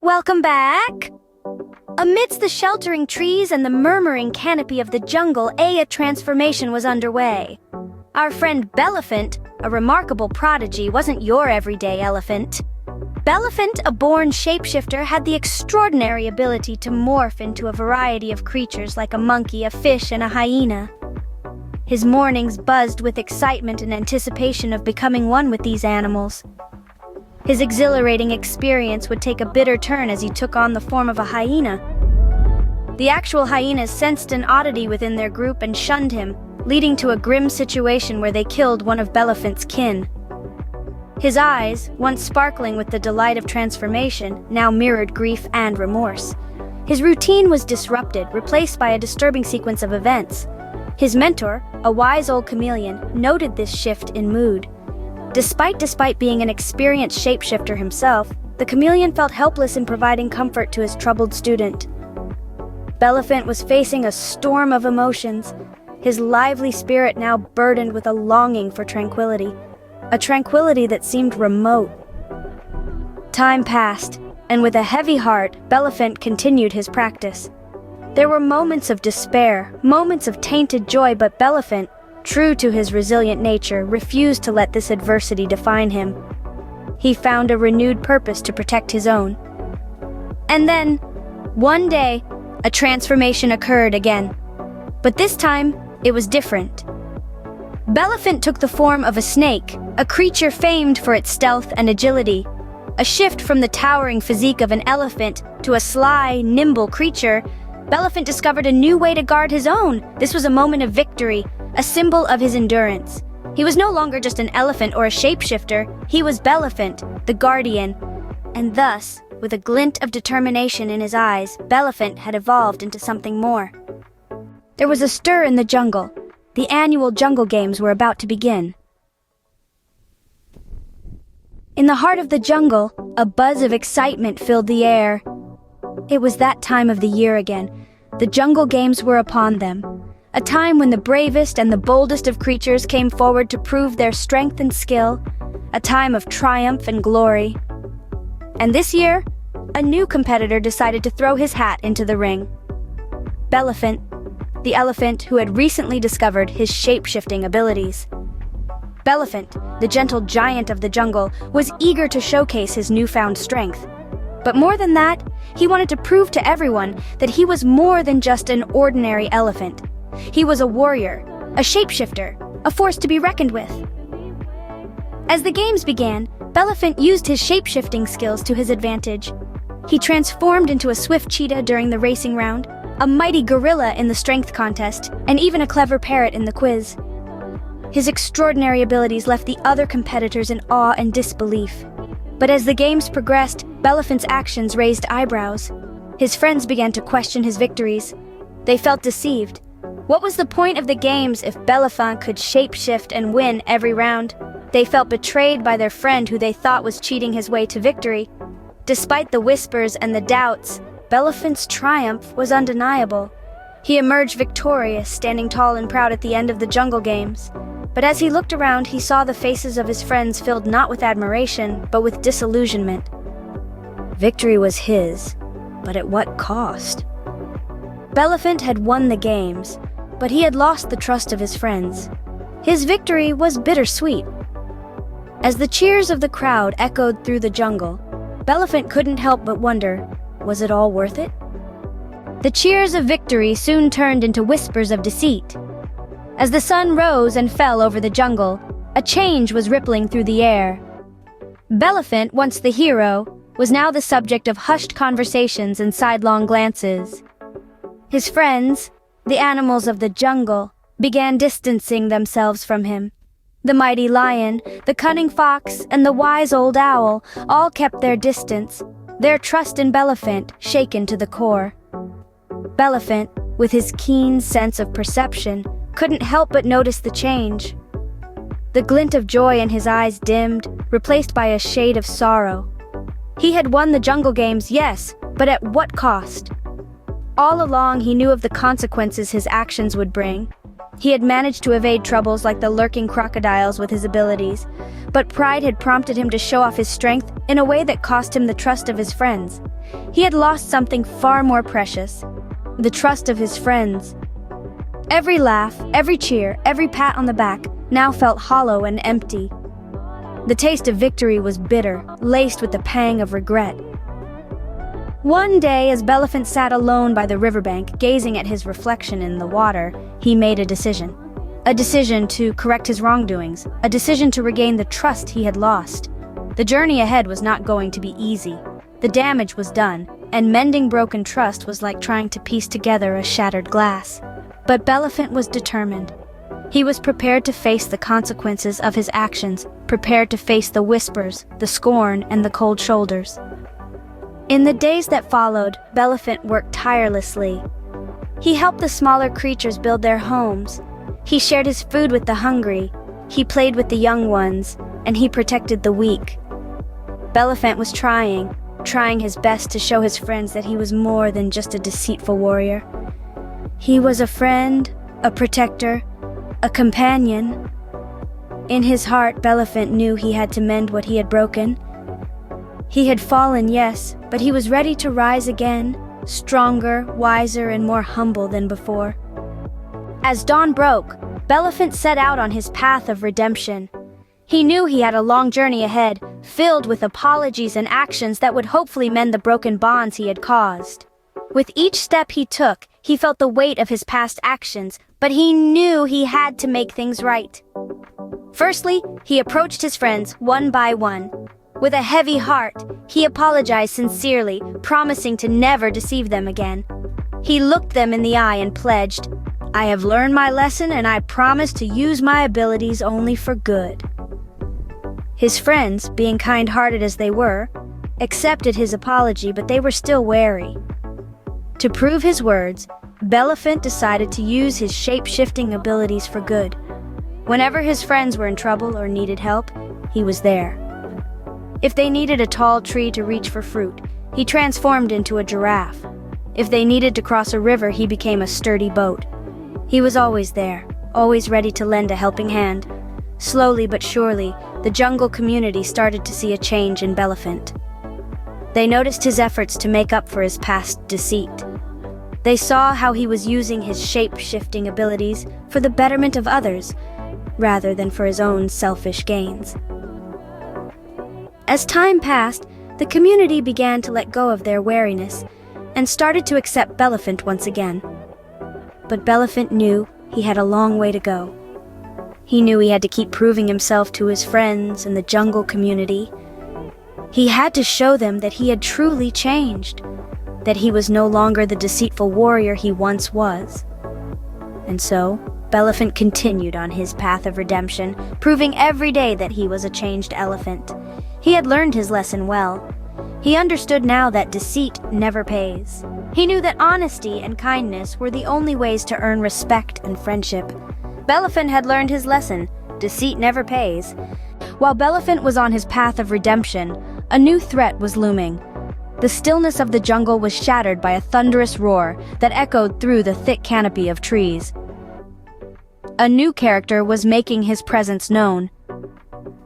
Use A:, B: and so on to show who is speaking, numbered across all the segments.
A: Welcome back! Amidst the sheltering trees and the murmuring canopy of the jungle, a transformation was underway. Our friend Belephant, a remarkable prodigy, wasn't your everyday elephant. Belephant, a born shapeshifter, had the extraordinary ability to morph into a variety of creatures like a monkey, a fish, and a hyena. His mornings buzzed with excitement and anticipation of becoming one with these animals. His exhilarating experience would take a bitter turn as he took on the form of a hyena. The actual hyenas sensed an oddity within their group and shunned him, leading to a grim situation where they killed one of Belephant's kin. His eyes, once sparkling with the delight of transformation, now mirrored grief and remorse. His routine was disrupted, replaced by a disturbing sequence of events. His mentor, a wise old chameleon, noted this shift in mood. Despite being an experienced shapeshifter himself, the chameleon felt helpless in providing comfort to his troubled student. Belephant was facing a storm of emotions, his lively spirit now burdened with a longing for tranquility, a tranquility that seemed remote. Time passed, and with a heavy heart, Belephant continued his practice. There were moments of despair, moments of tainted joy, but Belephant, true to his resilient nature, refused to let this adversity define him. He found a renewed purpose to protect his own. And then, one day, a transformation occurred again. But this time, it was different. Belephant took the form of a snake, a creature famed for its stealth and agility. A shift from the towering physique of an elephant to a sly, nimble creature, Belephant discovered a new way to guard his own. This was a moment of victory, a symbol of his endurance. He was no longer just an elephant or a shapeshifter, he was Belephant, the guardian. And thus, with a glint of determination in his eyes, Belephant had evolved into something more. There was a stir in the jungle. The annual Jungle Games were about to begin. In the heart of the jungle, a buzz of excitement filled the air. It was that time of the year again. The Jungle Games were upon them. A time when the bravest and the boldest of creatures came forward to prove their strength and skill. A time of triumph and glory. And this year, a new competitor decided to throw his hat into the ring. Belephant, the elephant who had recently discovered his shape-shifting abilities. Belephant, the gentle giant of the jungle, was eager to showcase his newfound strength. But more than that, he wanted to prove to everyone that he was more than just an ordinary elephant. He was a warrior, a shapeshifter, a force to be reckoned with. As the games began, Belephant used his shape-shifting skills to his advantage. He transformed into a swift cheetah during the racing round, a mighty gorilla in the strength contest, and even a clever parrot in the quiz. His extraordinary abilities left the other competitors in awe and disbelief. But as the games progressed, Belephant's actions raised eyebrows. His friends began to question his victories. They felt deceived. What was the point of the games if Belephant could shapeshift and win every round? They felt betrayed by their friend who they thought was cheating his way to victory. Despite the whispers and the doubts, Belephant's triumph was undeniable. He emerged victorious, standing tall and proud at the end of the Jungle Games. But as he looked around, he saw the faces of his friends filled not with admiration, but with disillusionment. Victory was his, but at what cost? Belephant had won the games, but he had lost the trust of his friends. His victory was bittersweet. As the cheers of the crowd echoed through the jungle, Belephant couldn't help but wonder, was it all worth it? The cheers of victory soon turned into whispers of deceit. As the sun rose and fell over the jungle, a change was rippling through the air. Belephant, once the hero, was now the subject of hushed conversations and sidelong glances. His friends, the animals of the jungle, began distancing themselves from him. The mighty lion, the cunning fox, and the wise old owl all kept their distance, their trust in Belephant shaken to the core. Belephant, with his keen sense of perception, couldn't help but notice the change. The glint of joy in his eyes dimmed, replaced by a shade of sorrow. He had won the Jungle Games, yes, but at what cost? All along he knew of the consequences his actions would bring. He had managed to evade troubles like the lurking crocodiles with his abilities, but pride had prompted him to show off his strength in a way that cost him the trust of his friends. He had lost something far more precious: the trust of his friends. Every laugh, every cheer, every pat on the back now felt hollow and empty. The taste of victory was bitter, laced with the pang of regret. One day, as Belephant sat alone by the riverbank, gazing at his reflection in the water, he made a decision. A decision to correct his wrongdoings, a decision to regain the trust he had lost. The journey ahead was not going to be easy. The damage was done, and mending broken trust was like trying to piece together a shattered glass. But Belephant was determined. He was prepared to face the consequences of his actions, prepared to face the whispers, the scorn, and the cold shoulders. In the days that followed, Belephant worked tirelessly. He helped the smaller creatures build their homes. He shared his food with the hungry. He played with the young ones, and he protected the weak. Belephant was trying his best to show his friends that he was more than just a deceitful warrior. He was a friend, a protector, a companion. In his heart, Belephant knew he had to mend what he had broken. He had fallen, yes, but he was ready to rise again, stronger, wiser, and more humble than before. As dawn broke, Belephant set out on his path of redemption. He knew he had a long journey ahead, filled with apologies and actions that would hopefully mend the broken bonds he had caused. With each step he took, he felt the weight of his past actions, but he knew he had to make things right. Firstly, he approached his friends one by one. With a heavy heart, he apologized sincerely, promising to never deceive them again. He looked them in the eye and pledged, "I have learned my lesson and I promise to use my abilities only for good." His friends, being kind-hearted as they were, accepted his apology, but they were still wary. To prove his words, Belephant decided to use his shape-shifting abilities for good. Whenever his friends were in trouble or needed help, he was there. If they needed a tall tree to reach for fruit, he transformed into a giraffe. If they needed to cross a river, he became a sturdy boat. He was always there, always ready to lend a helping hand. Slowly but surely, the jungle community started to see a change in Belephant. They noticed his efforts to make up for his past deceit. They saw how he was using his shape-shifting abilities for the betterment of others, rather than for his own selfish gains. As time passed, the community began to let go of their wariness and started to accept Belephant once again. But Belephant knew he had a long way to go. He knew he had to keep proving himself to his friends and the jungle community. He had to show them that he had truly changed, that he was no longer the deceitful warrior he once was. And so, Belephant continued on his path of redemption, proving every day that he was a changed elephant. He had learned his lesson well. He understood now that deceit never pays. He knew that honesty and kindness were the only ways to earn respect and friendship. Belephant had learned his lesson: deceit never pays. While Belephant was on his path of redemption, a new threat was looming. The stillness of the jungle was shattered by a thunderous roar that echoed through the thick canopy of trees. A new character was making his presence known.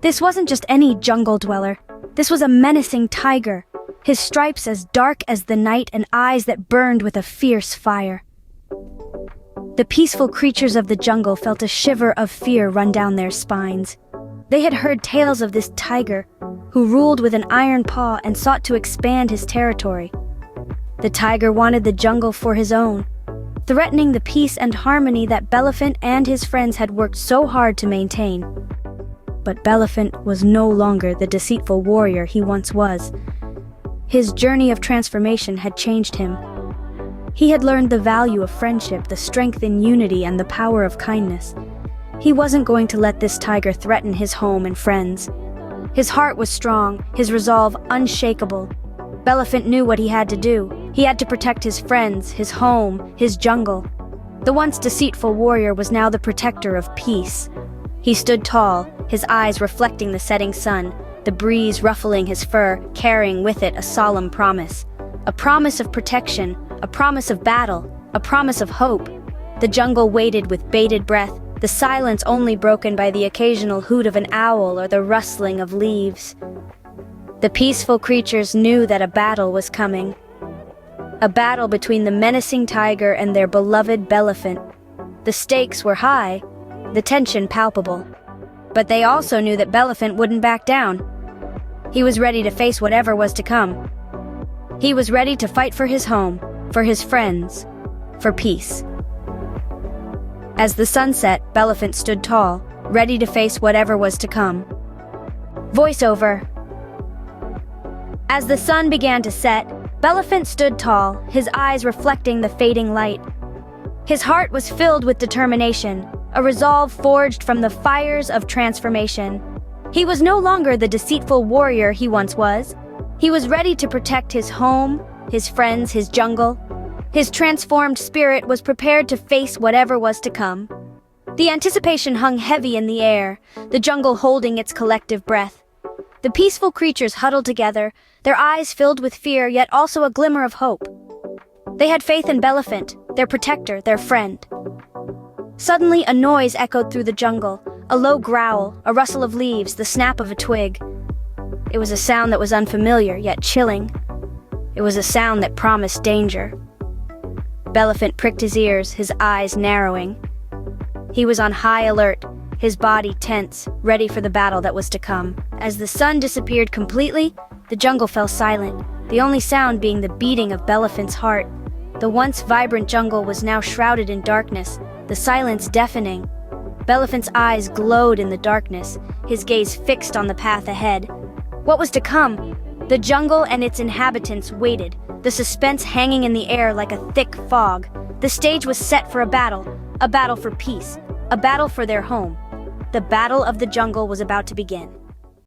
A: This wasn't just any jungle dweller. This was a menacing tiger, his stripes as dark as the night and eyes that burned with a fierce fire. The peaceful creatures of the jungle felt a shiver of fear run down their spines. They had heard tales of this tiger, who ruled with an iron paw and sought to expand his territory. The tiger wanted the jungle for his own, threatening the peace and harmony that Belephant and his friends had worked so hard to maintain. But Belephant was no longer the deceitful warrior he once was. His journey of transformation had changed him. He had learned the value of friendship, the strength in unity, and the power of kindness. He wasn't going to let this tiger threaten his home and friends. His heart was strong, his resolve unshakable. Belephant knew what he had to do. He had to protect his friends, his home, his jungle. The once deceitful warrior was now the protector of peace. He stood tall, his eyes reflecting the setting sun, the breeze ruffling his fur, carrying with it a solemn promise. A promise of protection, a promise of battle, a promise of hope. The jungle waited with bated breath, the silence only broken by the occasional hoot of an owl or the rustling of leaves. The peaceful creatures knew that a battle was coming. A battle between the menacing tiger and their beloved Belephant. The stakes were high, the tension palpable. But they also knew that Belephant wouldn't back down. He was ready to face whatever was to come. He was ready to fight for his home, for his friends, for peace. As the sun set, Belephant stood tall, ready to face whatever was to come. Voiceover. As the sun began to set, Belephant stood tall, his eyes reflecting the fading light. His heart was filled with determination, a resolve forged from the fires of transformation. He was no longer the deceitful warrior he once was. He was ready to protect his home, his friends, his jungle. His transformed spirit was prepared to face whatever was to come. The anticipation hung heavy in the air, the jungle holding its collective breath. The peaceful creatures huddled together, their eyes filled with fear, yet also a glimmer of hope. They had faith in Belephant, their protector, their friend. Suddenly, a noise echoed through the jungle, a low growl, a rustle of leaves, the snap of a twig. It was a sound that was unfamiliar, yet chilling. It was a sound that promised danger. Belephant pricked his ears, his eyes narrowing. He was on high alert, his body tense, ready for the battle that was to come. As the sun disappeared completely, the jungle fell silent, the only sound being the beating of Belephant's heart. The once vibrant jungle was now shrouded in darkness, the silence deafening. Belephant's eyes glowed in the darkness, his gaze fixed on the path ahead. What was to come? The jungle and its inhabitants waited, the suspense hanging in the air like a thick fog. The stage was set for a battle for peace, a battle for their home. The battle of the jungle was about to begin.